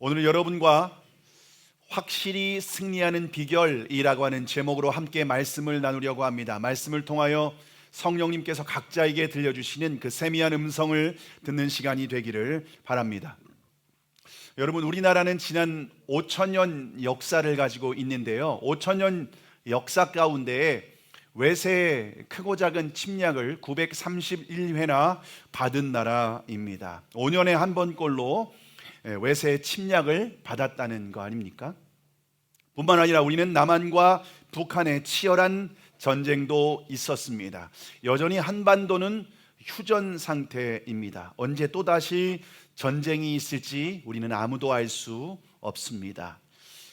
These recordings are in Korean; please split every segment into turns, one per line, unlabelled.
오늘 여러분과 확실히 승리하는 비결이라고 하는 제목으로 함께 말씀을 나누려고 합니다. 말씀을 통하여 성령님께서 각자에게 들려주시는 그 세미한 음성을 듣는 시간이 되기를 바랍니다. 여러분, 우리나라는 지난 5천년 역사를 가지고 있는데요, 5천년 역사 가운데 외세의 크고 작은 침략을 931회나 받은 나라입니다. 5년에 한 번꼴로 외세의 침략을 받았다는 거 아닙니까? 뿐만 아니라 우리는 남한과 북한의 치열한 전쟁도 있었습니다. 여전히 한반도는 휴전 상태입니다. 언제 또다시 전쟁이 있을지 우리는 아무도 알 수 없습니다.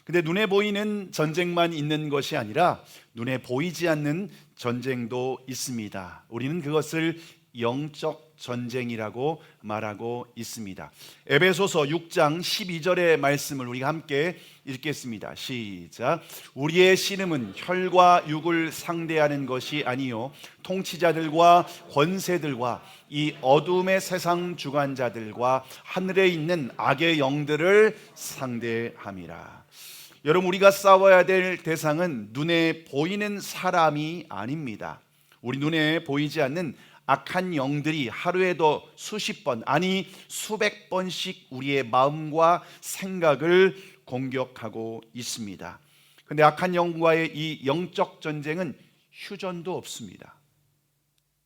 근데 눈에 보이는 전쟁만 있는 것이 아니라 눈에 보이지 않는 전쟁도 있습니다. 우리는 그것을 영적 전쟁이라고 말하고 있습니다. 에베소서 6장 12절의 말씀을 우리가 함께 읽겠습니다. 시작. 우리의 씨름은 혈과 육을 상대하는 것이 아니요 통치자들과 권세들과 이 어둠의 세상 주관자들과 하늘에 있는 악의 영들을 상대함이라. 여러분, 우리가 싸워야 될 대상은 눈에 보이는 사람이 아닙니다. 우리 눈에 보이지 않는 악한 영들이 하루에도 수십 번, 아니 수백 번씩 우리의 마음과 생각을 공격하고 있습니다. 그런데 악한 영과의 이 영적 전쟁은 휴전도 없습니다.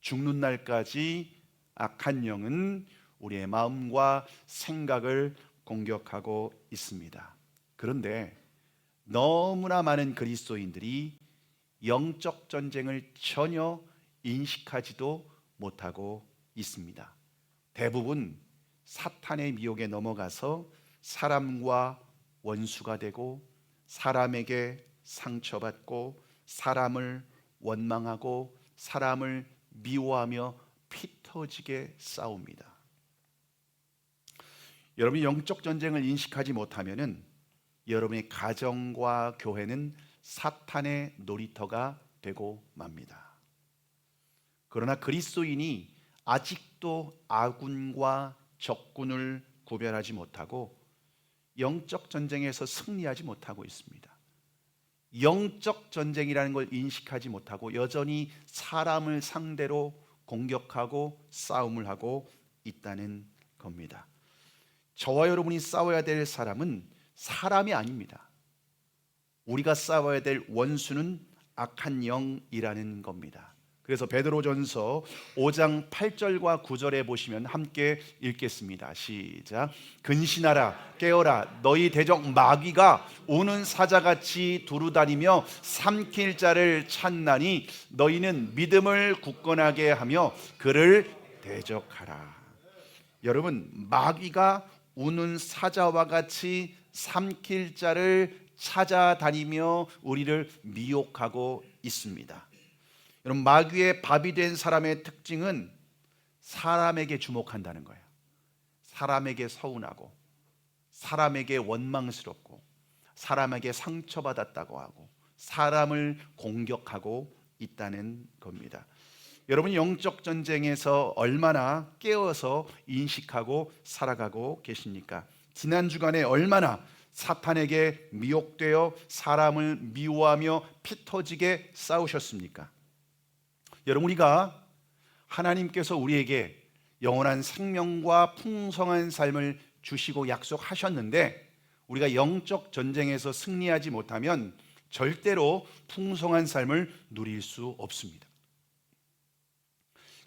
죽는 날까지 악한 영은 우리의 마음과 생각을 공격하고 있습니다. 그런데 너무나 많은 그리스도인들이 영적 전쟁을 전혀 인식하지도 못하고 있습니다. 대부분 사탄의 미혹에 넘어가서 사람과 원수가 되고 사람에게 상처받고 사람을 원망하고 사람을 미워하며 피 터지게 싸웁니다. 여러분이 영적 전쟁을 인식하지 못하면은 여러분의 가정과 교회는 사탄의 놀이터가 되고 맙니다. 그러나 그리스도인이 아직도 아군과 적군을 구별하지 못하고 영적 전쟁에서 승리하지 못하고 있습니다. 영적 전쟁이라는 걸 인식하지 못하고 여전히 사람을 상대로 공격하고 싸움을 하고 있다는 겁니다. 저와 여러분이 싸워야 될 사람은 사람이 아닙니다. 우리가 싸워야 될 원수는 악한 영이라는 겁니다. 그래서 베드로전서 5장 8절과 9절에 보시면 함께 읽겠습니다. 시작. 근신하라, 깨어라. 너희 대적 마귀가 우는 사자같이 두루다니며 삼킬 자를 찾나니 너희는 믿음을 굳건하게 하며 그를 대적하라. 여러분, 마귀가 우는 사자와 같이 삼킬 자를 찾아다니며 우리를 미혹하고 있습니다. 여러분, 마귀의 밥이 된 사람의 특징은 사람에게 주목한다는 거예요. 사람에게 서운하고 사람에게 원망스럽고 사람에게 상처받았다고 하고 사람을 공격하고 있다는 겁니다. 여러분, 영적 전쟁에서 얼마나 깨어서 인식하고 살아가고 계십니까? 지난 주간에 얼마나 사탄에게 미혹되어 사람을 미워하며 피 터지게 싸우셨습니까? 여러분, 우리가 하나님께서 우리에게 영원한 생명과 풍성한 삶을 주시고 약속하셨는데 우리가 영적 전쟁에서 승리하지 못하면 절대로 풍성한 삶을 누릴 수 없습니다.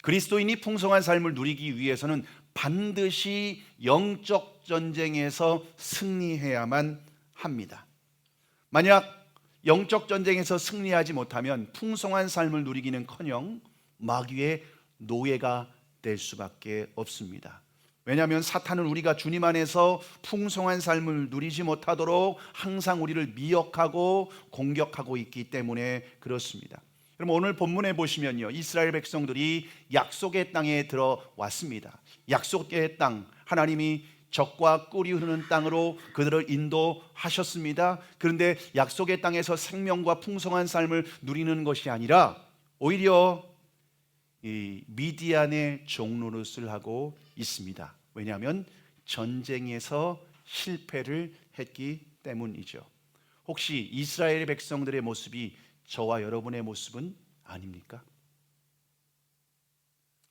그리스도인이 풍성한 삶을 누리기 위해서는 반드시 영적 전쟁에서 승리해야만 합니다. 만약 영적 전쟁에서 승리하지 못하면 풍성한 삶을 누리기는커녕 마귀의 노예가 될 수밖에 없습니다. 왜냐하면 사탄은 우리가 주님 안에서 풍성한 삶을 누리지 못하도록 항상 우리를 미혹하고 공격하고 있기 때문에 그렇습니다. 여러분, 오늘 본문에 보시면요, 이스라엘 백성들이 약속의 땅에 들어왔습니다. 약속의 땅, 하나님이 젖과 꿀이 흐르는 땅으로 그들을 인도하셨습니다. 그런데 약속의 땅에서 생명과 풍성한 삶을 누리는 것이 아니라 오히려 이 미디안의 종노릇을 하고 있습니다. 왜냐하면 전쟁에서 실패를 했기 때문이죠. 혹시 이스라엘 백성들의 모습이 저와 여러분의 모습은 아닙니까?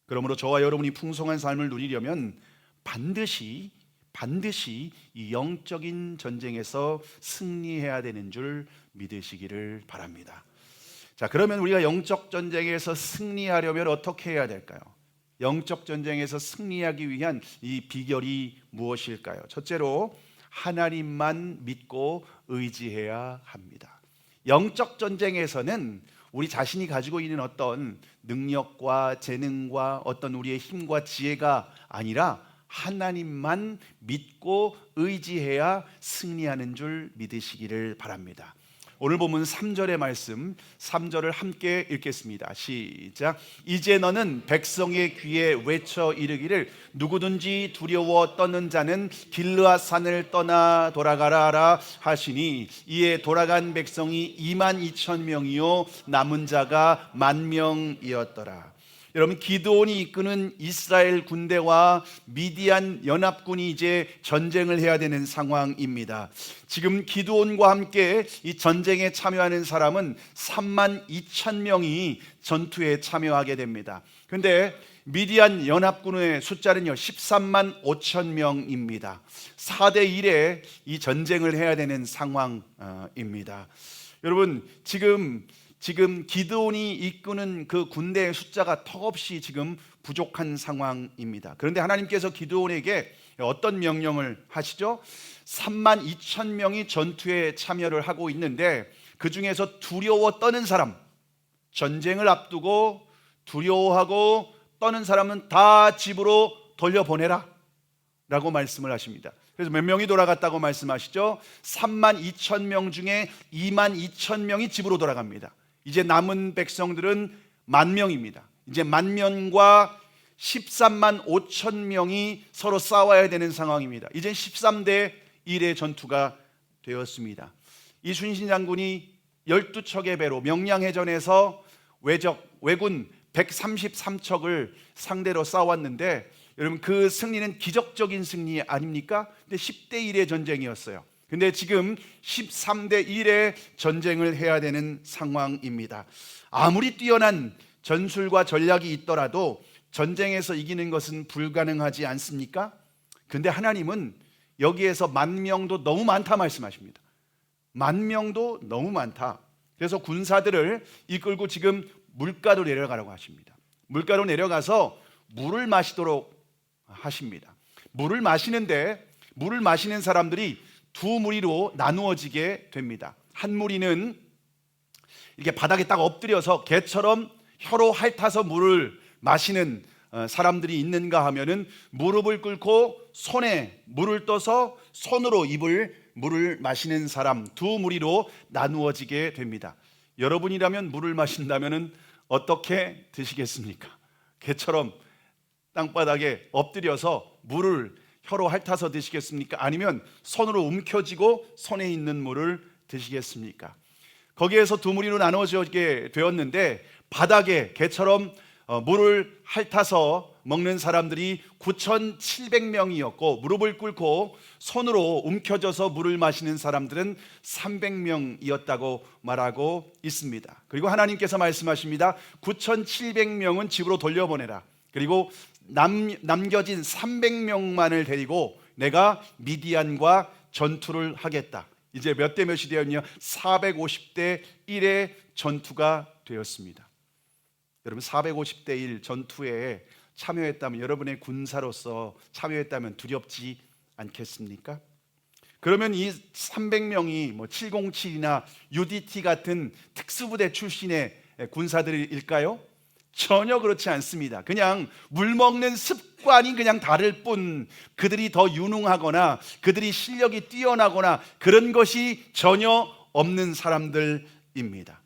그러므로 저와 여러분이 풍성한 삶을 누리려면 반드시 이 영적인 전쟁에서 승리해야 되는 줄 믿으시기를 바랍니다. 자, 그러면 우리가 영적 전쟁에서 승리하려면 어떻게 해야 될까요? 영적 전쟁에서 승리하기 위한 이 비결이 무엇일까요? 첫째로 하나님만 믿고 의지해야 합니다. 영적 전쟁에서는 우리 자신이 가지고 있는 어떤 능력과 재능과 어떤 우리의 힘과 지혜가 아니라 하나님만 믿고 의지해야 승리하는 줄 믿으시기를 바랍니다. 오늘 본문 3절의 말씀, 3절을 함께 읽겠습니다. 시작. 이제 너는 백성의 귀에 외쳐 이르기를 누구든지 두려워 떠는 자는 길르앗 산을 떠나 돌아가라 하시니 이에 돌아간 백성이 22,000명이요 남은 자가 10,000명이었더라. 여러분, 기드온이 이끄는 이스라엘 군대와 미디안 연합군이 이제 전쟁을 해야 되는 상황입니다. 지금 기드온과 함께 이 전쟁에 참여하는 사람은 32,000명이 전투에 참여하게 됩니다. 그런데 미디안 연합군의 숫자는요 135,000명입니다. 4대 1의 이 전쟁을 해야 되는 상황입니다. 여러분, 지금 기드온이 이끄는 그 군대의 숫자가 턱없이 지금 부족한 상황입니다. 그런데 하나님께서 기드온에게 어떤 명령을 하시죠? 32,000명이 전투에 참여를 하고 있는데 그 중에서 두려워 떠는 사람, 전쟁을 앞두고 두려워하고 떠는 사람은 다 집으로 돌려보내라 라고 말씀을 하십니다. 그래서 몇 명이 돌아갔다고 말씀하시죠? 32,000명 중에 22,000명이 집으로 돌아갑니다. 이제 남은 백성들은 10,000명입니다. 이제 10,000명과 135,000명이 서로 싸워야 되는 상황입니다. 이제 13대 1의 전투가 되었습니다. 이순신 장군이 12척의 배로 명량해전에서 왜군 133척을 상대로 싸웠는데 여러분, 그 승리는 기적적인 승리 아닙니까? 근데 10대 1의 전쟁이었어요. 근데 지금 13대 1의 전쟁을 해야 되는 상황입니다. 아무리 뛰어난 전술과 전략이 있더라도 전쟁에서 이기는 것은 불가능하지 않습니까? 근데 하나님은 여기에서 10,000명도 너무 많다 말씀하십니다. 10,000명도 너무 많다. 그래서 군사들을 이끌고 지금 물가로 내려가라고 하십니다. 물가로 내려가서 물을 마시도록 하십니다. 물을 마시는 사람들이 두 무리로 나누어지게 됩니다. 한 무리는 이렇게 바닥에 딱 엎드려서 개처럼 혀로 핥아서 물을 마시는 사람들이 있는가 하면은 무릎을 꿇고 손에 물을 떠서 손으로 물을 마시는 사람, 두 무리로 나누어지게 됩니다. 여러분이라면 물을 마신다면은 어떻게 드시겠습니까? 개처럼 땅바닥에 엎드려서 물을 혀로 핥아서 드시겠습니까? 아니면 손으로 움켜쥐고 손에 있는 물을 드시겠습니까? 거기에서 두 무리로 나눠지게 되었는데 바닥에 개처럼 물을 핥아서 먹는 사람들이 9,700명이었고 무릎을 꿇고 손으로 움켜져서 물을 마시는 사람들은 300명이었다고 말하고 있습니다. 그리고 하나님께서 말씀하십니다. 9,700명은 집으로 돌려보내라. 그리고 남겨진 300명만을 데리고 내가 미디안과 전투를 하겠다. 이제 몇 대 몇이 되었냐? 450대 1의 전투가 되었습니다. 여러분, 450대 1 전투에 참여했다면, 여러분의 군사로서 참여했다면 두렵지 않겠습니까? 그러면 이 300명이 707이나 UDT 같은 특수부대 출신의 군사들일까요? 전혀 그렇지 않습니다. 그냥 물 먹는 습관이 그냥 다를 뿐, 그들이 더 유능하거나 그들이 실력이 뛰어나거나 그런 것이 전혀 없는 사람들입니다.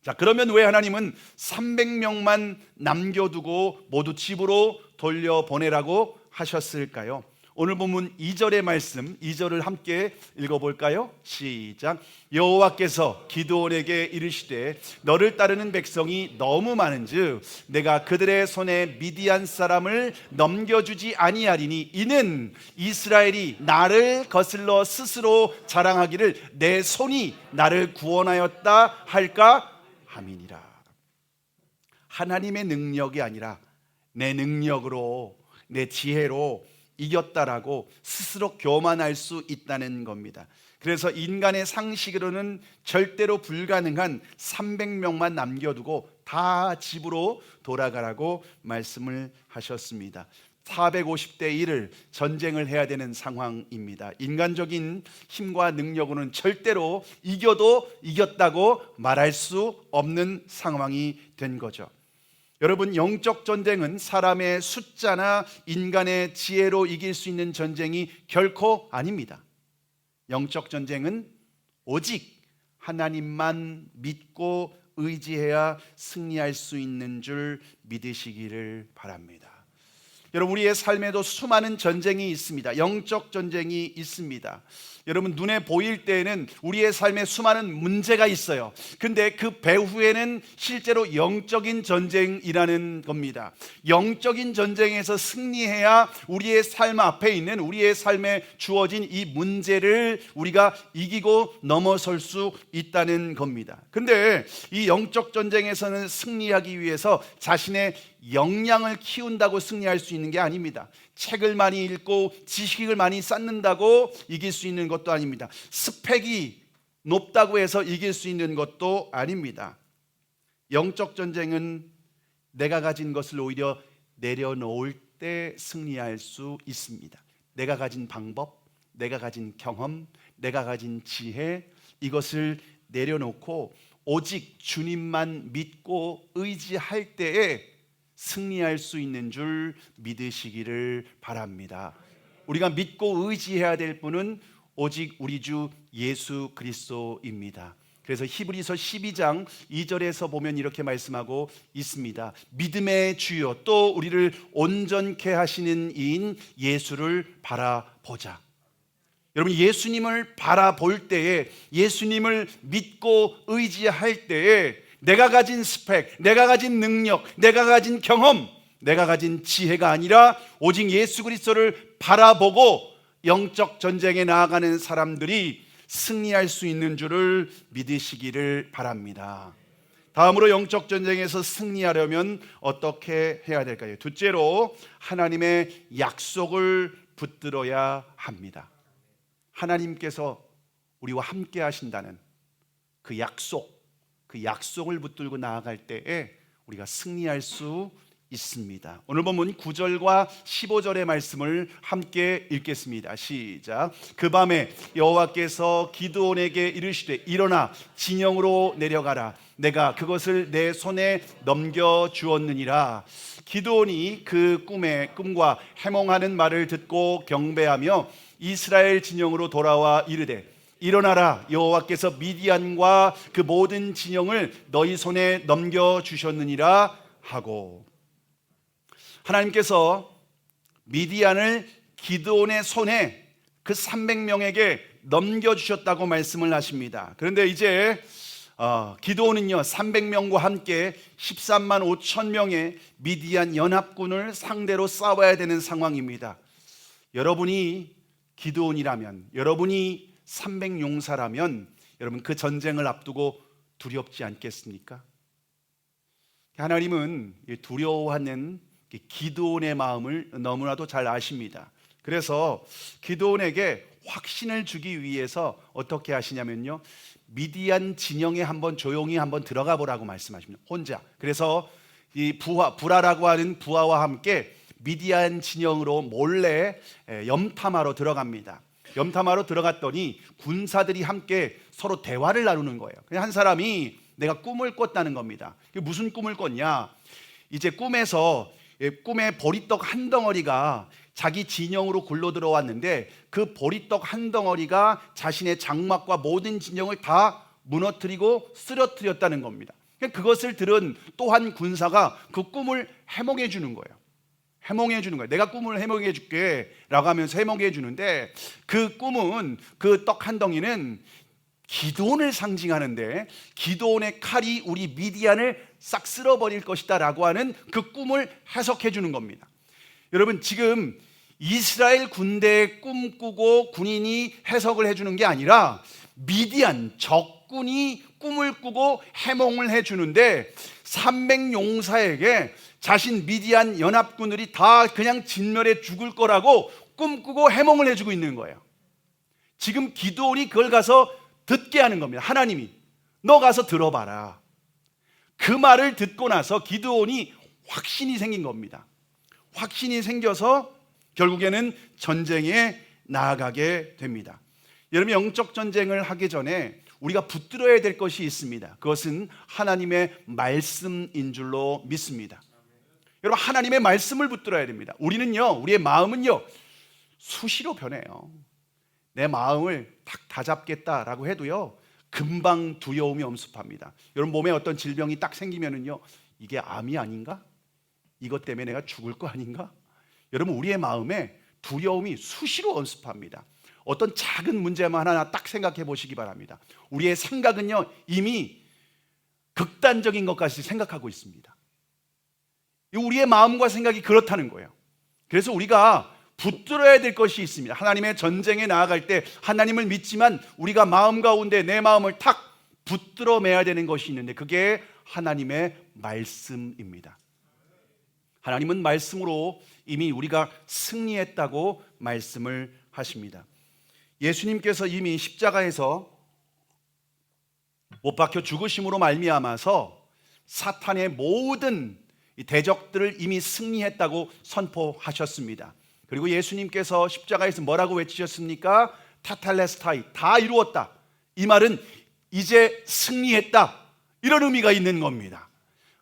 자, 그러면 왜 하나님은 300명만 남겨두고 모두 집으로 돌려보내라고 하셨을까요? 오늘 본문 2절의 말씀, 2절을 함께 읽어볼까요? 시작. 여호와께서 기드온에게 이르시되 너를 따르는 백성이 너무 많은즉 내가 그들의 손에 미디안 사람을 넘겨주지 아니하리니 이는 이스라엘이 나를 거슬러 스스로 자랑하기를 내 손이 나를 구원하였다 할까 함이니라. 하나님의 능력이 아니라 내 능력으로, 내 지혜로 이겼다라고 스스로 교만할 수 있다는 겁니다. 그래서 인간의 상식으로는 절대로 불가능한 300명만 남겨두고 다 집으로 돌아가라고 말씀을 하셨습니다. 450대 1을 전쟁을 해야 되는 상황입니다. 인간적인 힘과 능력으로는 절대로 이겨도 이겼다고 말할 수 없는 상황이 된 거죠. 여러분, 영적 전쟁은 사람의 숫자나 인간의 지혜로 이길 수 있는 전쟁이 결코 아닙니다. 영적 전쟁은 오직 하나님만 믿고 의지해야 승리할 수 있는 줄 믿으시기를 바랍니다. 여러분, 우리의 삶에도 수많은 전쟁이 있습니다. 영적 전쟁이 있습니다. 여러분, 눈에 보일 때에는 우리의 삶에 수많은 문제가 있어요. 근데 그 배후에는 실제로 영적인 전쟁이라는 겁니다. 영적인 전쟁에서 승리해야 우리의 삶 앞에 있는, 우리의 삶에 주어진 이 문제를 우리가 이기고 넘어설 수 있다는 겁니다. 근데 이 영적 전쟁에서는 승리하기 위해서 자신의 역량을 키운다고 승리할 수 있는 게 아닙니다. 책을 많이 읽고 지식을 많이 쌓는다고 이길 수 있는 것도 아닙니다. 스펙이 높다고 해서 이길 수 있는 것도 아닙니다. 영적 전쟁은 내가 가진 것을 오히려 내려놓을 때 승리할 수 있습니다. 내가 가진 방법, 내가 가진 경험, 내가 가진 지혜, 이것을 내려놓고 오직 주님만 믿고 의지할 때에 승리할 수 있는 줄 믿으시기를 바랍니다. 우리가 믿고 의지해야 될 분은 오직 우리 주 예수 그리스도입니다. 그래서 히브리서 12장 2절에서 보면 이렇게 말씀하고 있습니다. 믿음의 주요 또 우리를 온전케 하시는 이인 예수를 바라보자. 여러분, 예수님을 바라볼 때에, 예수님을 믿고 의지할 때에 내가 가진 스펙, 내가 가진 능력, 내가 가진 경험, 내가 가진 지혜가 아니라 오직 예수 그리스도를 바라보고 영적 전쟁에 나아가는 사람들이 승리할 수 있는 줄을 믿으시기를 바랍니다. 다음으로 영적 전쟁에서 승리하려면 어떻게 해야 될까요? 둘째로 하나님의 약속을 붙들어야 합니다. 하나님께서 우리와 함께 하신다는 그 약속을 붙들고 나아갈 때에 우리가 승리할 수 있습니다. 오늘 본문 9절과 15절의 말씀을 함께 읽겠습니다. 시작. 그 밤에 여호와께서 기드온에게 이르시되 일어나 진영으로 내려가라. 내가 그것을 내 손에 넘겨주었느니라. 기드온이 그 꿈과 해몽하는 말을 듣고 경배하며 이스라엘 진영으로 돌아와 이르되 일어나라, 여호와께서 미디안과 그 모든 진영을 너희 손에 넘겨주셨느니라 하고, 하나님께서 미디안을 기드온의 손에 그 300명에게 넘겨주셨다고 말씀을 하십니다. 그런데 이제 기드온은요 300명과 함께 13만 5천 명의 미디안 연합군을 상대로 싸워야 되는 상황입니다. 여러분이 기드온이라면, 여러분이 300용사라면 여러분 그 전쟁을 앞두고 두렵지 않겠습니까? 하나님은 두려워하는 기드온의 마음을 너무나도 잘 아십니다. 그래서 기드온에게 확신을 주기 위해서 어떻게 하시냐면요, 미디안 진영에 조용히 한번 들어가 보라고 말씀하십니다. 혼자. 그래서 이 부라라고 하는 부하와 함께 미디안 진영으로 몰래 염탐하러 들어갑니다. 염탐하러 들어갔더니 군사들이 함께 서로 대화를 나누는 거예요. 그냥 한 사람이 내가 꿈을 꿨다는 겁니다. 무슨 꿈을 꿨냐? 이제 꿈에 보리떡 한 덩어리가 자기 진영으로 굴러 들어왔는데 그 보리떡 한 덩어리가 자신의 장막과 모든 진영을 다 무너뜨리고 쓰러뜨렸다는 겁니다. 그것을 들은 또 한 군사가 그 꿈을 해몽해 주는 거예요. 해몽해 주는 거예요. 내가 꿈을 해몽해 줄게 라고 하면서 해몽해 주는데, 그 꿈은, 그 떡 한 덩이는 기드온을 상징하는데, 기드온의 칼이 우리 미디안을 싹 쓸어버릴 것이다 라고 하는 그 꿈을 해석해 주는 겁니다. 여러분, 지금 이스라엘 군대의 꿈꾸고 군인이 해석을 해주는 게 아니라 미디안 적군이 꿈을 꾸고 해몽을 해주는데, 300용사에게 자신 미디안 연합군들이 다 그냥 진멸해 죽을 거라고 꿈꾸고 해몽을 해주고 있는 거예요. 지금 기드온이 그걸 가서 듣게 하는 겁니다. 하나님이 너 가서 들어봐라. 그 말을 듣고 나서 기드온이 확신이 생긴 겁니다. 확신이 생겨서 결국에는 전쟁에 나아가게 됩니다. 여러분, 영적 전쟁을 하기 전에 우리가 붙들어야 될 것이 있습니다. 그것은 하나님의 말씀인 줄로 믿습니다. 여러분, 하나님의 말씀을 붙들어야 됩니다. 우리의 마음은요, 수시로 변해요. 내 마음을 딱 다잡겠다라고 해도요, 금방 두려움이 엄습합니다. 여러분, 몸에 어떤 질병이 딱 생기면은요, 이게 암이 아닌가? 이것 때문에 내가 죽을 거 아닌가? 여러분, 우리의 마음에 두려움이 수시로 엄습합니다. 어떤 작은 문제만 하나 딱 생각해 보시기 바랍니다. 우리의 생각은요, 이미 극단적인 것까지 생각하고 있습니다. 우리의 마음과 생각이 그렇다는 거예요. 그래서 우리가 붙들어야 될 것이 있습니다. 하나님의 전쟁에 나아갈 때 하나님을 믿지만 우리가 마음 가운데 내 마음을 탁 붙들어 매야 되는 것이 있는데, 그게 하나님의 말씀입니다. 하나님은 말씀으로 이미 우리가 승리했다고 말씀을 하십니다. 예수님께서 이미 십자가에서 못 박혀 죽으심으로 말미암아서 사탄의 모든 대적들을 이미 승리했다고 선포하셨습니다. 그리고 예수님께서 십자가에서 뭐라고 외치셨습니까? 타탈레스타이, 다 이루었다. 이 말은 이제 승리했다, 이런 의미가 있는 겁니다.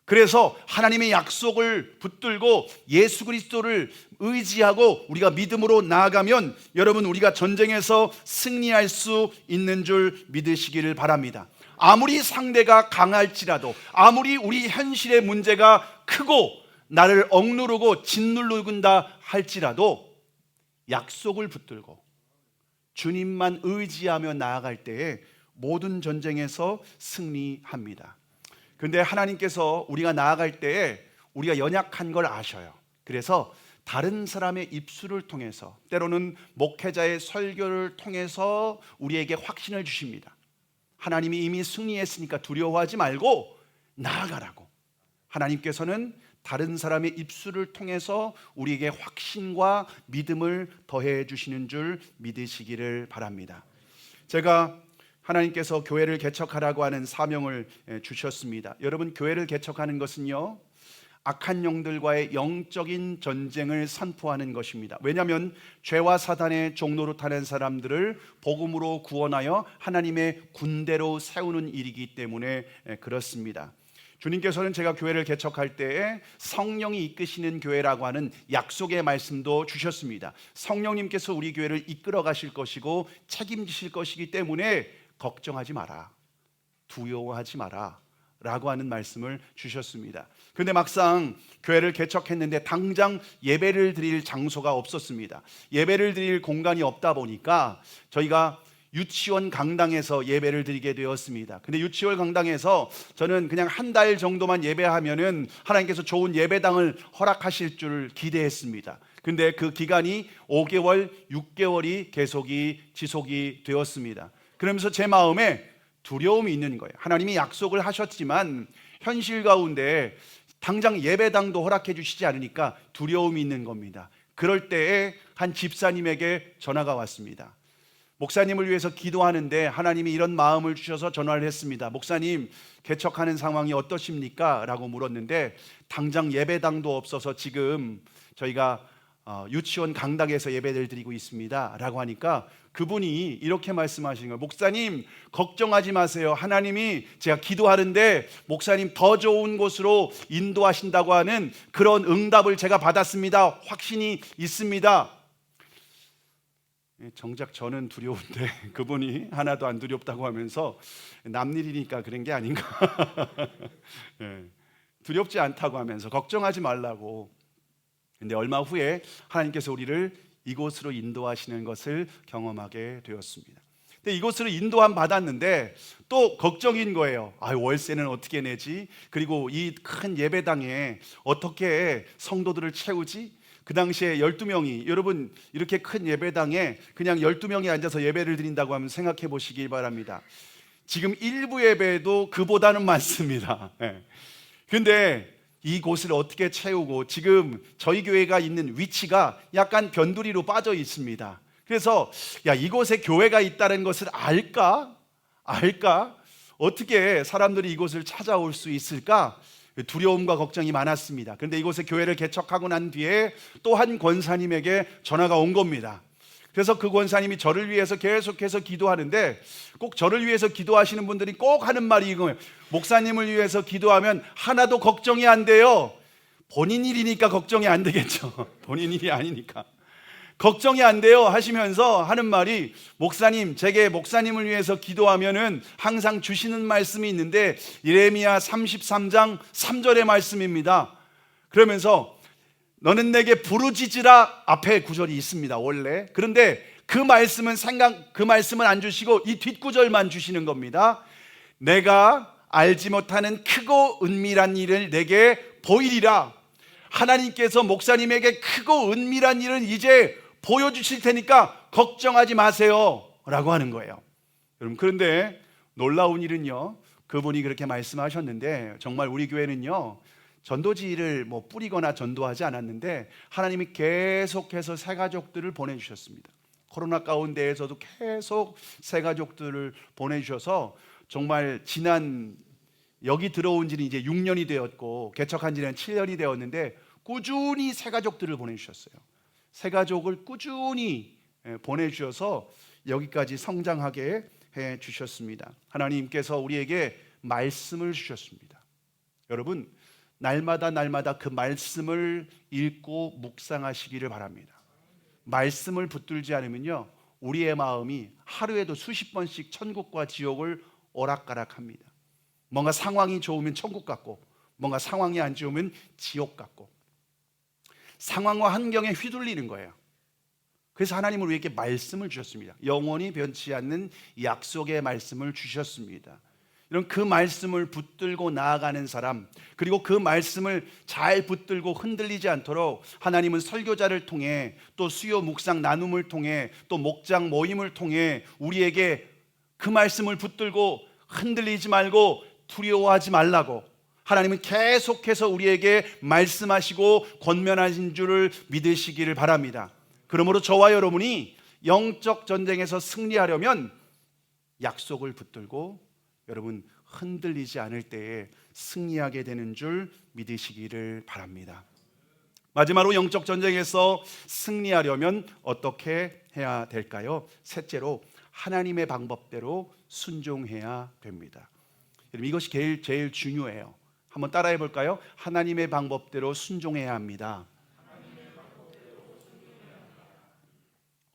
그래서 하나님의 약속을 붙들고 예수 그리스도를 의지하고 우리가 믿음으로 나아가면, 여러분, 우리가 전쟁에서 승리할 수 있는 줄 믿으시기를 바랍니다. 아무리 상대가 강할지라도, 아무리 우리 현실의 문제가 크고 나를 억누르고 짓누르긴다 할지라도, 약속을 붙들고 주님만 의지하며 나아갈 때에 모든 전쟁에서 승리합니다. 그런데 하나님께서 우리가 나아갈 때에 우리가 연약한 걸 아셔요. 그래서 다른 사람의 입술을 통해서, 때로는 목회자의 설교를 통해서 우리에게 확신을 주십니다. 하나님이 이미 승리했으니까 두려워하지 말고 나아가라고. 하나님께서는 다른 사람의 입술을 통해서 우리에게 확신과 믿음을 더해 주시는 줄 믿으시기를 바랍니다. 제가 하나님께서 교회를 개척하라고 하는 사명을 주셨습니다. 여러분, 교회를 개척하는 것은요, 악한 영들과의 영적인 전쟁을 선포하는 것입니다. 왜냐하면 죄와 사단의 종로로 타는 사람들을 복음으로 구원하여 하나님의 군대로 세우는 일이기 때문에 그렇습니다. 주님께서는 제가 교회를 개척할 때에 성령이 이끄시는 교회라고 하는 약속의 말씀도 주셨습니다. 성령님께서 우리 교회를 이끌어 가실 것이고 책임지실 것이기 때문에 걱정하지 마라, 두려워하지 마라 라고 하는 말씀을 주셨습니다. 그런데 막상 교회를 개척했는데 당장 예배를 드릴 장소가 없었습니다. 예배를 드릴 공간이 없다 보니까 저희가 유치원 강당에서 예배를 드리게 되었습니다. 근데 유치원 강당에서 저는 그냥 한 달 정도만 예배하면은 하나님께서 좋은 예배당을 허락하실 줄 기대했습니다. 근데 그 기간이 5개월, 6개월이 지속이 되었습니다. 그러면서 제 마음에 두려움이 있는 거예요. 하나님이 약속을 하셨지만 현실 가운데 당장 예배당도 허락해 주시지 않으니까 두려움이 있는 겁니다. 그럴 때에 한 집사님에게 전화가 왔습니다. 목사님을 위해서 기도하는데 하나님이 이런 마음을 주셔서 전화를 했습니다. 목사님, 개척하는 상황이 어떠십니까? 라고 물었는데, 당장 예배당도 없어서 지금 저희가 유치원 강당에서 예배를 드리고 있습니다 라고 하니까 그분이 이렇게 말씀하시는 거예요. 목사님, 걱정하지 마세요. 하나님이 제가 기도하는데 목사님 더 좋은 곳으로 인도하신다고 하는 그런 응답을 제가 받았습니다. 확신이 있습니다. 정작 저는 두려운데 그분이 하나도 안 두렵다고 하면서 남 일이니까 그런 게 아닌가. 두렵지 않다고 하면서 걱정하지 말라고. 근데 얼마 후에 하나님께서 우리를 이곳으로 인도하시는 것을 경험하게 되었습니다. 근데 이곳으로 인도함 받았는데 또 걱정인 거예요. 월세는 어떻게 내지? 그리고 이 큰 예배당에 어떻게 성도들을 채우지? 그 당시에 12명이, 여러분 이렇게 큰 예배당에 그냥 12명이 앉아서 예배를 드린다고 하면 생각해 보시길 바랍니다. 지금 일부 예배도 그보다는 많습니다. 근데 이곳을 어떻게 채우고, 지금 저희 교회가 있는 위치가 약간 변두리로 빠져 있습니다. 그래서 이곳에 교회가 있다는 것을 알까? 어떻게 사람들이 이곳을 찾아올 수 있을까? 두려움과 걱정이 많았습니다. 그런데 이곳에 교회를 개척하고 난 뒤에 또 한 권사님에게 전화가 온 겁니다. 그래서 그 권사님이 저를 위해서 계속해서 기도하는데, 꼭 저를 위해서 기도하시는 분들이 꼭 하는 말이 이거예요. 목사님을 위해서 기도하면 하나도 걱정이 안 돼요. 본인 일이니까 걱정이 안 되겠죠. 본인 일이 아니니까 걱정이 안 돼요 하시면서 하는 말이, 목사님, 제게 목사님을 위해서 기도하면은 항상 주시는 말씀이 있는데 예레미야 33장 3절의 말씀입니다. 그러면서 너는 내게 부르짖으라, 앞에 구절이 있습니다 원래. 그런데 그 말씀은 안 주시고 이 뒷구절만 주시는 겁니다. 내가 알지 못하는 크고 은밀한 일을 내게 보이리라. 하나님께서 목사님에게 크고 은밀한 일은 이제 보여주실 테니까 걱정하지 마세요 라고 하는 거예요. 여러분, 그런데 놀라운 일은요, 그분이 그렇게 말씀하셨는데 정말 우리 교회는요 전도지를 뿌리거나 전도하지 않았는데 하나님이 계속해서 새가족들을 보내주셨습니다. 코로나 가운데에서도 계속 새가족들을 보내주셔서 정말 여기 들어온 지는 이제 6년이 되었고 개척한 지는 7년이 되었는데 꾸준히 새가족들을 보내주셨어요. 새가족을 꾸준히 보내주셔서 여기까지 성장하게 해주셨습니다. 하나님께서 우리에게 말씀을 주셨습니다. 여러분, 날마다 그 말씀을 읽고 묵상하시기를 바랍니다. 말씀을 붙들지 않으면요, 우리의 마음이 하루에도 수십 번씩 천국과 지옥을 오락가락합니다. 뭔가 상황이 좋으면 천국 같고, 뭔가 상황이 안 좋으면 지옥 같고, 상황과 환경에 휘둘리는 거예요. 그래서 하나님은 우리에게 말씀을 주셨습니다. 영원히 변치 않는 약속의 말씀을 주셨습니다. 이런 그 말씀을 붙들고 나아가는 사람, 그리고 그 말씀을 잘 붙들고 흔들리지 않도록 하나님은 설교자를 통해, 또 수요 묵상 나눔을 통해, 또 목장 모임을 통해 우리에게 그 말씀을 붙들고 흔들리지 말고 두려워하지 말라고 하나님은 계속해서 우리에게 말씀하시고 권면하신 줄을 믿으시기를 바랍니다. 그러므로 저와 여러분이 영적 전쟁에서 승리하려면 약속을 붙들고 여러분 흔들리지 않을 때에 승리하게 되는 줄 믿으시기를 바랍니다. 마지막으로 영적 전쟁에서 승리하려면 어떻게 해야 될까요? 셋째로 하나님의 방법대로 순종해야 됩니다. 여러분, 이것이 제일 중요해요. 한번 따라해 볼까요? 하나님의 방법대로 순종해야 합니다.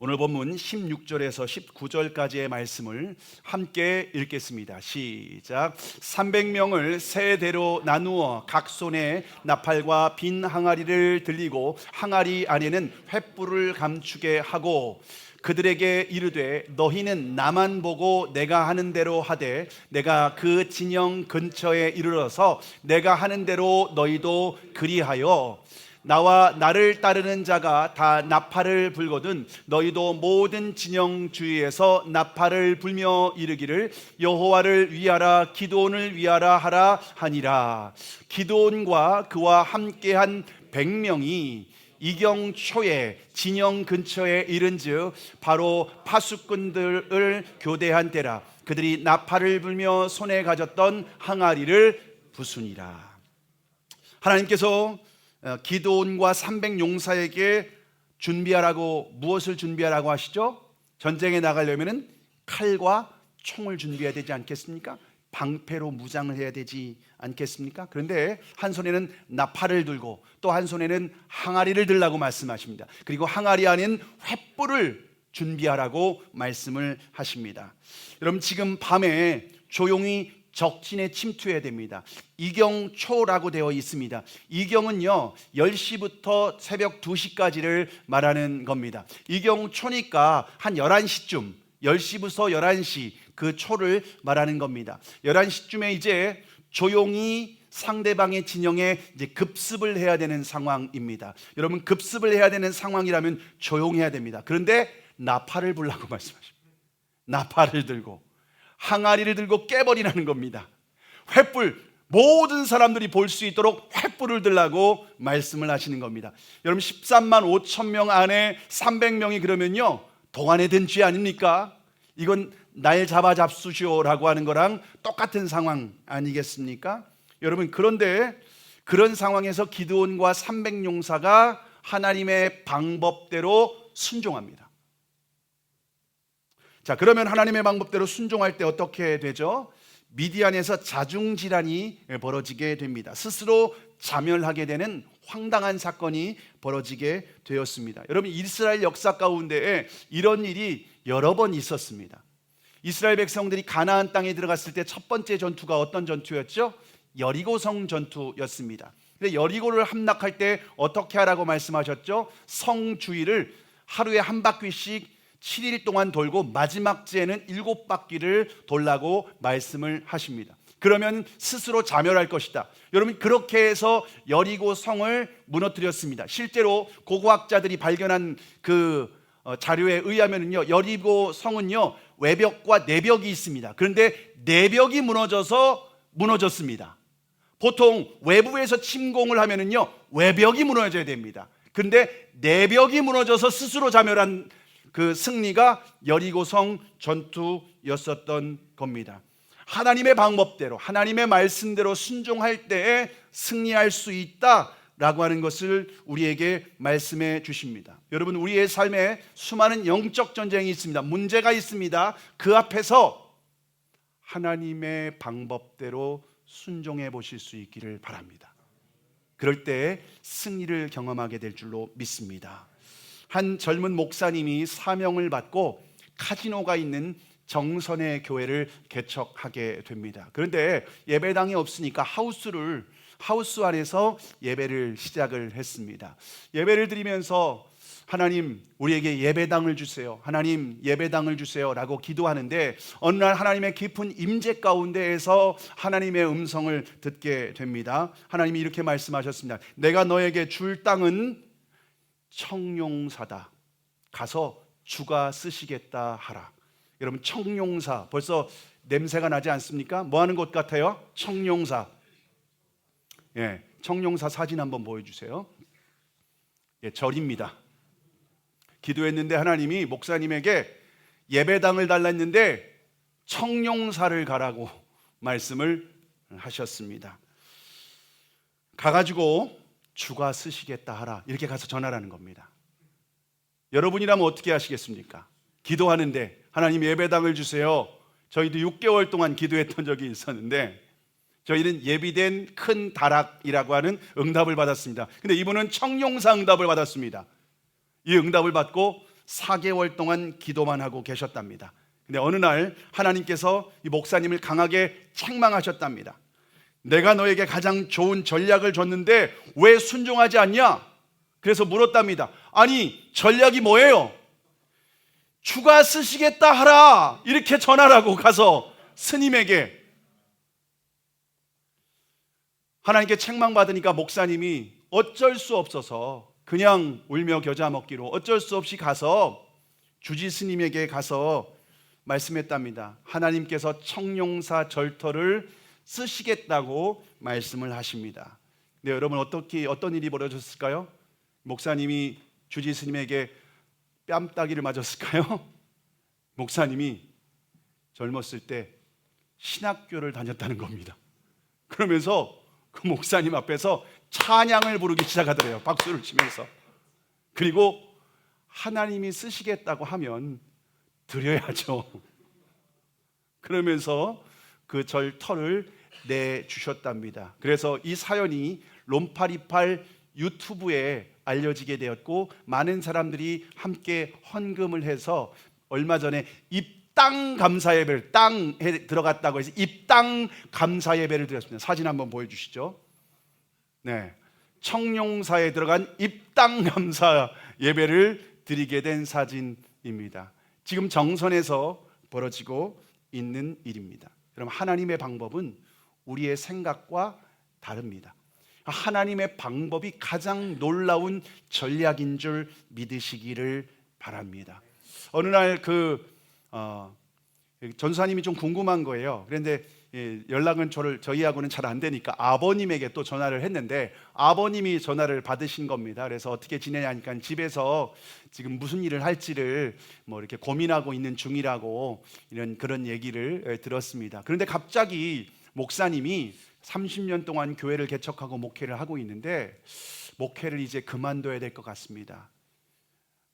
오늘 본문 16절에서 19절까지의 말씀을 함께 읽겠습니다. 시작. 300명을 세 대로 나누어 각 손에 나팔과 빈 항아리를 들리고 항아리 안에는 횃불을 감추게 하고 그들에게 이르되 너희는 나만 보고 내가 하는 대로 하되 내가 그 진영 근처에 이르러서 내가 하는 대로 너희도 그리하여 나와 나를 따르는 자가 다 나팔을 불거든 너희도 모든 진영 주위에서 나팔을 불며 이르기를 여호와를 위하라 기드온을 위하라 하라 하니라. 기드온과 그와 함께한 100명이 이경초에 진영 근처에 이른즉 바로 파수꾼들을 교대한 때라. 그들이 나팔을 불며 손에 가졌던 항아리를 부수니라. 하나님께서 기드온과 300용사에게 준비하라고, 무엇을 준비하라고 하시죠? 전쟁에 나가려면 칼과 총을 준비해야 되지 않겠습니까? 방패로 무장을 해야 되지 않겠습니까? 그런데 한 손에는 나팔을 들고 또 한 손에는 항아리를 들라고 말씀하십니다. 그리고 항아리 안엔 횃불을 준비하라고 말씀을 하십니다. 여러분, 지금 밤에 조용히 적진에 침투해야 됩니다. 이경초라고 되어 있습니다. 이경은요 10시부터 새벽 2시까지를 말하는 겁니다. 이경초니까 한 11시쯤 10시부터 11시 그 초를 말하는 겁니다. 11시쯤에 이제 조용히 상대방의 진영에 이제 급습을 해야 되는 상황입니다. 여러분 급습을 해야 되는 상황이라면 조용해야 됩니다. 그런데 나팔을 불라고 말씀하십니다. 나팔을 들고 항아리를 들고 깨버리라는 겁니다. 횃불 모든 사람들이 볼 수 있도록 횃불을 들라고 말씀을 하시는 겁니다. 여러분 13만 5천 명 안에 300명이 그러면요 동안에 든 죄 아닙니까? 이건 날 잡아 잡수시오라고 하는 거랑 똑같은 상황 아니겠습니까? 여러분 그런데 그런 상황에서 기드온과 300용사가 하나님의 방법대로 순종합니다. 자, 그러면 하나님의 방법대로 순종할 때 어떻게 되죠? 미디안에서 자중질환이 벌어지게 됩니다. 스스로 자멸하게 되는 황당한 사건이 벌어지게 되었습니다. 여러분 이스라엘 역사 가운데 이런 일이 여러 번 있었습니다. 이스라엘 백성들이 가나안 땅에 들어갔을 때 첫 번째 전투가 어떤 전투였죠? 여리고성 전투였습니다. 근데 여리고를 함락할 때 어떻게 하라고 말씀하셨죠? 성 주위를 하루에 한 바퀴씩 7일 동안 돌고 마지막 제에는 7바퀴를 돌라고 말씀을 하십니다. 그러면 스스로 자멸할 것이다. 여러분 그렇게 해서 여리고 성을 무너뜨렸습니다. 실제로 고고학자들이 발견한 그 자료에 의하면요 여리고 성은요 외벽과 내벽이 있습니다. 그런데 내벽이 무너졌습니다. 보통 외부에서 침공을 하면요 외벽이 무너져야 됩니다. 그런데 내벽이 무너져서 스스로 자멸한 그 승리가 여리고성 전투였었던 겁니다. 하나님의 방법대로 하나님의 말씀대로 순종할 때에 승리할 수 있다라고 하는 것을 우리에게 말씀해 주십니다. 여러분 우리의 삶에 수많은 영적 전쟁이 있습니다. 문제가 있습니다. 그 앞에서 하나님의 방법대로 순종해 보실 수 있기를 바랍니다. 그럴 때 승리를 경험하게 될 줄로 믿습니다. 한 젊은 목사님이 사명을 받고 카지노가 있는 정선의 교회를 개척하게 됩니다. 그런데 예배당이 없으니까 하우스 안에서 예배를 시작을 했습니다. 예배를 드리면서 하나님 우리에게 예배당을 주세요. 하나님 예배당을 주세요 라고 기도하는데 어느 날 하나님의 깊은 임재 가운데에서 하나님의 음성을 듣게 됩니다. 하나님이 이렇게 말씀하셨습니다. 내가 너에게 줄 땅은 청룡사다. 가서 주가 쓰시겠다 하라. 여러분 청룡사 벌써 냄새가 나지 않습니까? 뭐 하는 곳 같아요? 청룡사. 예, 청룡사 사진 한번 보여주세요. 예, 절입니다. 기도했는데 하나님이 목사님에게 예배당을 달라 했는데 청룡사를 가라고 말씀을 하셨습니다. 가가지고 주가 쓰시겠다 하라 이렇게 가서 전하라는 겁니다. 여러분이라면 어떻게 하시겠습니까? 기도하는데 하나님 예배당을 주세요. 저희도 6개월 동안 기도했던 적이 있었는데 저희는 예비된 큰 다락이라고 하는 응답을 받았습니다. 근데 이분은 청룡사 응답을 받았습니다. 이 응답을 받고 4개월 동안 기도만 하고 계셨답니다. 근데 어느 날 하나님께서 이 목사님을 강하게 책망하셨답니다. 내가 너에게 가장 좋은 전략을 줬는데 왜 순종하지 않냐? 그래서 물었답니다. 아니 전략이 뭐예요? 주가 쓰시겠다 하라 이렇게 전하라고 가서 스님에게. 하나님께 책망받으니까 목사님이 어쩔 수 없어서 그냥 울며 겨자 먹기로 어쩔 수 없이 가서 주지 스님에게 가서 말씀했답니다. 하나님께서 청룡사 절터를 쓰시겠다고 말씀을 하십니다. 네, 여러분 어떤 일이 벌어졌을까요? 목사님이 주지 스님에게 뺨따기를 맞았을까요? 목사님이 젊었을 때 신학교를 다녔다는 겁니다. 그러면서 그 목사님 앞에서 찬양을 부르기 시작하더래요. 박수를 치면서. 그리고 하나님이 쓰시겠다고 하면 드려야죠. 그러면서 그 절터를 내주셨답니다. 그래서 이 사연이 롬파리팔 유튜브에 알려지게 되었고 많은 사람들이 함께 헌금을 해서 얼마 전에 입당 감사 예배를, 땅에 들어갔다고 해서 입당 감사 예배를 드렸습니다. 사진 한번 보여주시죠. 네, 청룡사에 들어간 입당 감사 예배를 드리게 된 사진입니다. 지금 정선에서 벌어지고 있는 일입니다. 여러분, 하나님의 방법은 우리의 생각과 다릅니다. 하나님의 방법이 가장 놀라운 전략인 줄 믿으시기를 바랍니다. 어느 날 전사님이 좀 궁금한 거예요. 그런데 연락은 저희하고는 잘 안 되니까 아버님에게 또 전화를 했는데 아버님이 전화를 받으신 겁니다. 그래서 어떻게 지내냐니까 집에서 지금 무슨 일을 할지를 이렇게 고민하고 있는 중이라고 그런 얘기를 들었습니다. 그런데 갑자기 목사님이 30년 동안 교회를 개척하고 목회를 하고 있는데 목회를 이제 그만둬야 될 것 같습니다.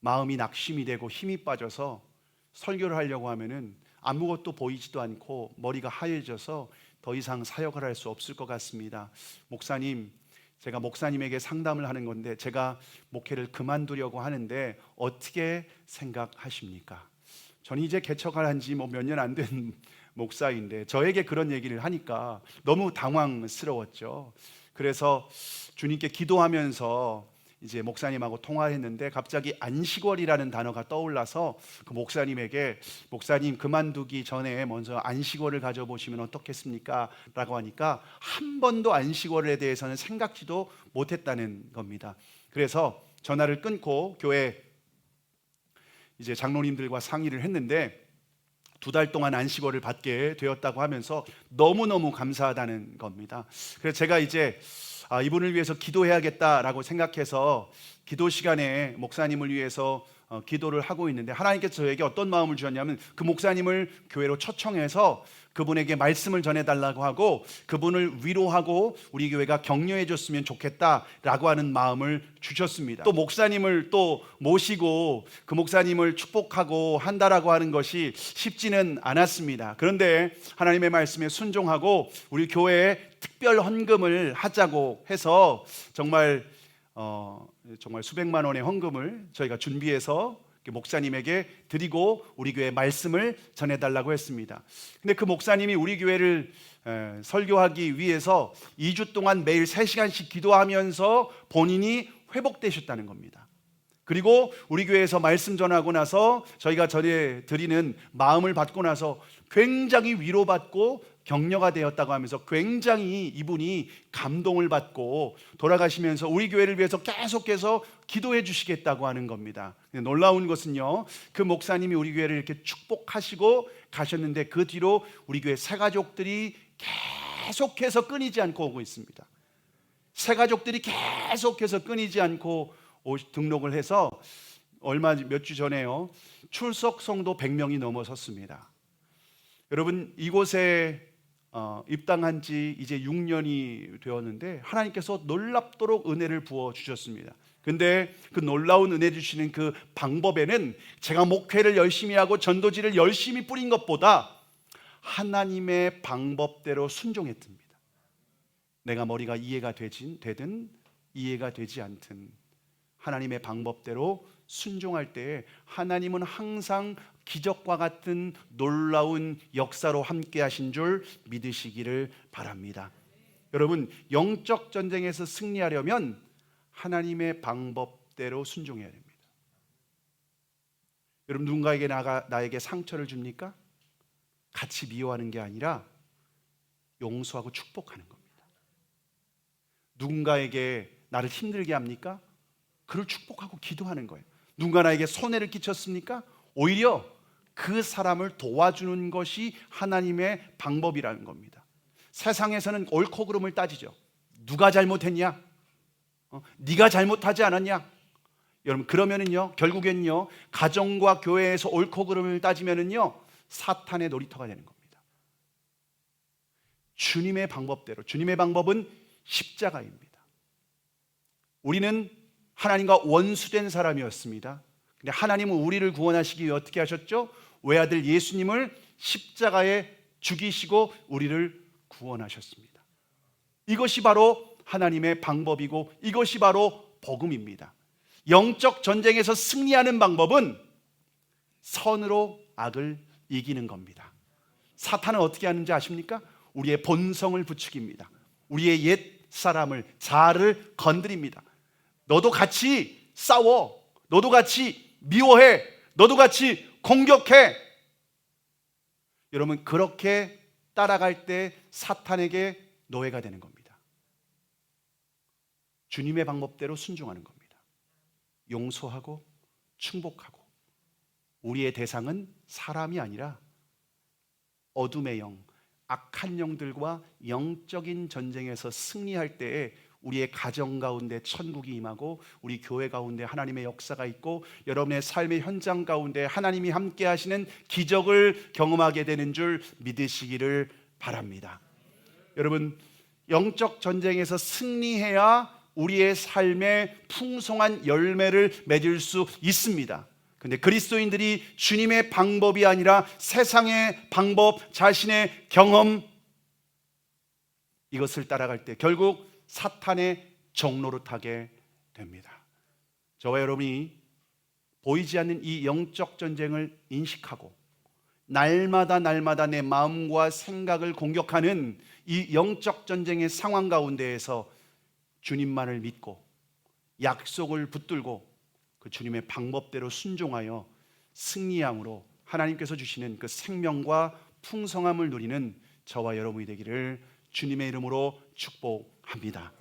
마음이 낙심이 되고 힘이 빠져서 설교를 하려고 하면은 아무것도 보이지도 않고 머리가 하얘져서 더 이상 사역을 할 수 없을 것 같습니다. 목사님, 제가 목사님에게 상담을 하는 건데 제가 목회를 그만두려고 하는데 어떻게 생각하십니까? 저는 이제 개척을 한 지 몇 년 안 된 목사인데 저에게 그런 얘기를 하니까 너무 당황스러웠죠. 그래서 주님께 기도하면서 이제 목사님하고 통화했는데 갑자기 안식월이라는 단어가 떠올라서 그 목사님에게 목사님 그만두기 전에 먼저 안식월을 가져보시면 어떻겠습니까? 라고 하니까 한 번도 안식월에 대해서는 생각지도 못했다는 겁니다. 그래서 전화를 끊고 교회 이제 장로님들과 상의를 했는데 2달 동안 안식월을 받게 되었다고 하면서 너무너무 감사하다는 겁니다. 그래서 제가 이제 이분을 위해서 기도해야겠다라고 생각해서 기도 시간에 목사님을 위해서 기도를 하고 있는데 하나님께서 저에게 어떤 마음을 주셨냐면 그 목사님을 교회로 초청해서 그분에게 말씀을 전해달라고 하고 그분을 위로하고 우리 교회가 격려해 줬으면 좋겠다라고 하는 마음을 주셨습니다. 또 목사님을 또 모시고 그 목사님을 축복하고 한다라고 하는 것이 쉽지는 않았습니다. 그런데 하나님의 말씀에 순종하고 우리 교회에 특별 헌금을 하자고 해서 정말 수백만 원의 헌금을 저희가 준비해서 목사님에게 드리고 우리 교회 말씀을 전해달라고 했습니다. 근데 그 목사님이 우리 교회를 설교하기 위해서 2주 동안 매일 3시간씩 기도하면서 본인이 회복되셨다는 겁니다. 그리고 우리 교회에서 말씀 전하고 나서 저희가 전해드리는 마음을 받고 나서 굉장히 위로받고 격려가 되었다고 하면서 굉장히 이분이 감동을 받고 돌아가시면서 우리 교회를 위해서 계속해서 기도해 주시겠다고 하는 겁니다. 놀라운 것은요, 그 목사님이 우리 교회를 이렇게 축복하시고 가셨는데 그 뒤로 우리 교회 새가족들이 계속해서 끊이지 않고 오고 있습니다. 새가족들이 계속해서 끊이지 않고 등록을 해서 몇 주 전에요, 출석 성도 100명이 넘어섰습니다. 여러분, 이곳에 입당한 지 이제 6년이 되었는데 하나님께서 놀랍도록 은혜를 부어 주셨습니다. 근데 그 놀라운 은혜 주시는 그 방법에는 제가 목회를 열심히 하고 전도지를 열심히 뿌린 것보다 하나님의 방법대로 순종했답니다. 내가 머리가 이해가 되든 이해가 되지 않든 하나님의 방법대로 순종할 때에 하나님은 항상 기적과 같은 놀라운 역사로 함께 하신 줄 믿으시기를 바랍니다. 여러분, 영적 전쟁에서 승리하려면 하나님의 방법대로 순종해야 됩니다. 여러분, 누군가에게 나에게 상처를 줍니까? 같이 미워하는 게 아니라 용서하고 축복하는 겁니다. 누군가에게 나를 힘들게 합니까? 그를 축복하고 기도하는 거예요. 누군가 나에게 손해를 끼쳤습니까? 오히려 그 사람을 도와주는 것이 하나님의 방법이라는 겁니다. 세상에서는 옳고 그름을 따지죠. 누가 잘못했냐? 네가 잘못하지 않았냐? 여러분, 그러면은요, 결국엔요, 가정과 교회에서 옳고 그름을 따지면은요, 사탄의 놀이터가 되는 겁니다. 주님의 방법대로, 주님의 방법은 십자가입니다. 우리는 하나님과 원수된 사람이었습니다. 근데 하나님은 우리를 구원하시기 위해 어떻게 하셨죠? 외아들 예수님을 십자가에 죽이시고 우리를 구원하셨습니다. 이것이 바로 하나님의 방법이고 이것이 바로 복음입니다. 영적 전쟁에서 승리하는 방법은 선으로 악을 이기는 겁니다. 사탄은 어떻게 하는지 아십니까? 우리의 본성을 부추깁니다. 우리의 옛 사람을, 자아를 건드립니다. 너도 같이 싸워. 너도 같이 미워해. 너도 같이 공격해. 여러분, 그렇게 따라갈 때 사탄에게 노예가 되는 겁니다. 주님의 방법대로 순종하는 겁니다. 용서하고 충복하고. 우리의 대상은 사람이 아니라 어둠의 영, 악한 영들과 영적인 전쟁에서 승리할 때에 우리의 가정 가운데 천국이 임하고, 우리 교회 가운데 하나님의 역사가 있고, 여러분의 삶의 현장 가운데 하나님이 함께 하시는 기적을 경험하게 되는 줄 믿으시기를 바랍니다. 여러분, 영적 전쟁에서 승리해야 우리의 삶에 풍성한 열매를 맺을 수 있습니다. 근데 그리스도인들이 주님의 방법이 아니라 세상의 방법, 자신의 경험, 이것을 따라갈 때 결국 사탄의 종노릇하게 됩니다. 저와 여러분이 보이지 않는 이 영적 전쟁을 인식하고 날마다 내 마음과 생각을 공격하는 이 영적 전쟁의 상황 가운데에서 주님만을 믿고 약속을 붙들고 그 주님의 방법대로 순종하여 승리함으로 하나님께서 주시는 그 생명과 풍성함을 누리는 저와 여러분이 되기를 주님의 이름으로 축복합니다.